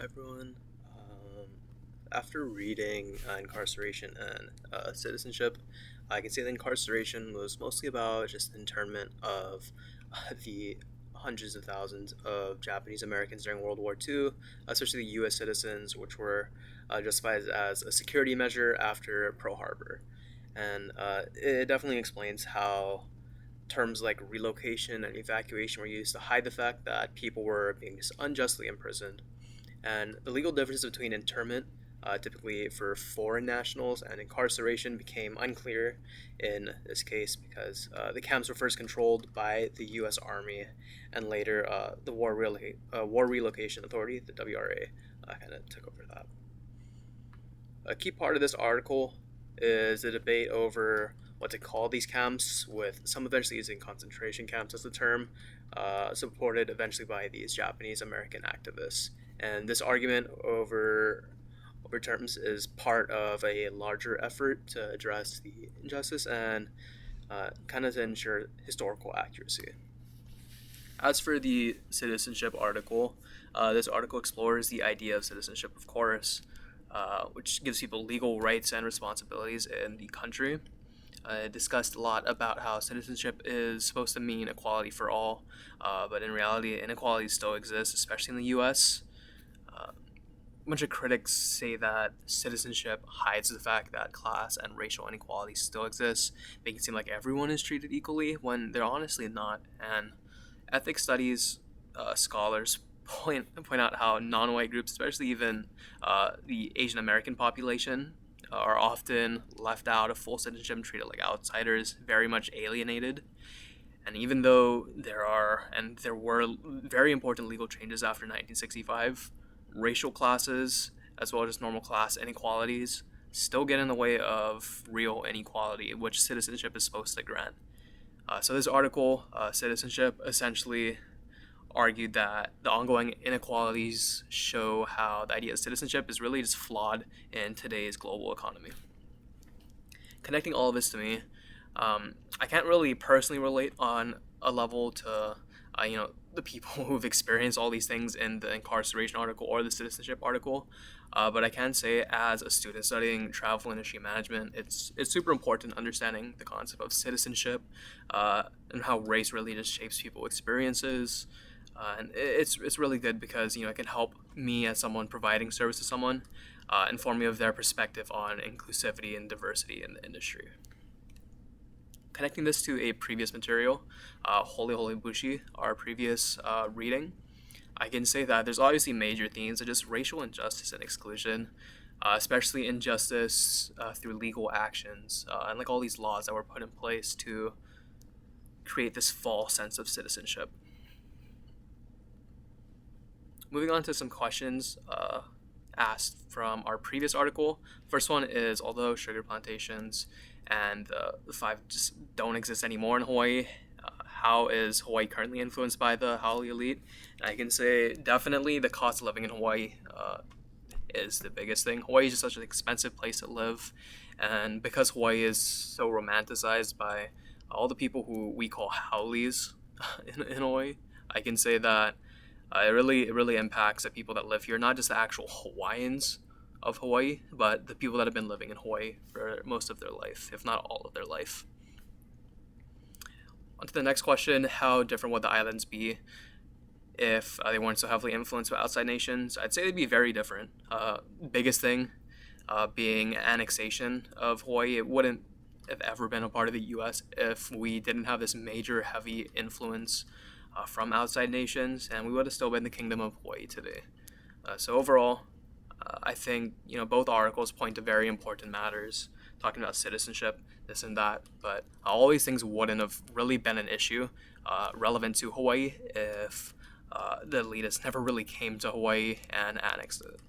Hi everyone. After reading Incarceration and Citizenship, I can say that incarceration was mostly about just internment of the hundreds of thousands of Japanese Americans during World War II, especially U.S. citizens, which were justified as a security measure after Pearl Harbor. And it definitely explains how terms like relocation and evacuation were used to hide the fact that people were being just unjustly imprisoned. And the legal difference between internment, typically for foreign nationals, and incarceration became unclear in this case because the camps were first controlled by the U.S. Army, and later the War Relocation Authority, the WRA, kind of took over that. A key part of this article is the debate over what to call these camps, with some eventually using concentration camps as the term, supported eventually by these Japanese American activists. And this argument over terms is part of a larger effort to address the injustice and kind of to ensure historical accuracy. As for the citizenship article, this article explores the idea of citizenship, of course, which gives people legal rights and responsibilities in the country. It discussed a lot about how citizenship is supposed to mean equality for all, but in reality, inequalities still exist, especially in the U.S. A bunch of critics say that citizenship hides the fact that class and racial inequality still exists, making it seem like everyone is treated equally when they're honestly not. And ethics studies scholars point out how non-white groups, especially even the Asian American population, are often left out of full citizenship and treated like outsiders, very much alienated. And even though there were very important legal changes after 1965, racial classes as well as just normal class inequalities still get in the way of real inequality, which citizenship is supposed to grant. So this article, Citizenship, essentially argued that the ongoing inequalities show how the idea of citizenship is really just flawed in today's global economy. Connecting all of this to me, I can't really personally relate on a level to, the people who've experienced all these things in the incarceration article or the citizenship article. But I can say, as a student studying travel industry management, it's super important understanding the concept of citizenship and how race really just shapes people's experiences. And it's really good because it can help me as someone providing service to someone, inform me of their perspective on inclusivity and diversity in the industry. Connecting this to a previous material, Holy Holy Bushi, our previous reading, I can say that there's obviously major themes of just racial injustice and exclusion, especially injustice through legal actions, and like all these laws that were put in place to create this false sense of citizenship. Moving on to some questions asked from our previous article. First one is, although sugar plantations and the five just don't exist anymore in Hawaii, how is Hawaii currently influenced by the haole elite? And I can say definitely the cost of living in Hawaii is the biggest thing. Hawaii is just such an expensive place to live, and because Hawaii is so romanticized by all the people who we call haoles in Hawaii, I can say that it really impacts the people that live here, not just the actual Hawaiians of Hawaii, but the people that have been living in Hawaii for most of their life, if not all of their life. On to the next question, how different would the islands be if they weren't so heavily influenced by outside nations? I'd say they'd be very different. Biggest thing being annexation of Hawaii. It wouldn't have ever been a part of the U.S. if we didn't have this major heavy influence from outside nations, and we would have still been the Kingdom of Hawaii today. So overall, I think both articles point to very important matters, talking about citizenship, this and that. But all these things wouldn't have really been an issue relevant to Hawaii if the elitists never really came to Hawaii and annexed it.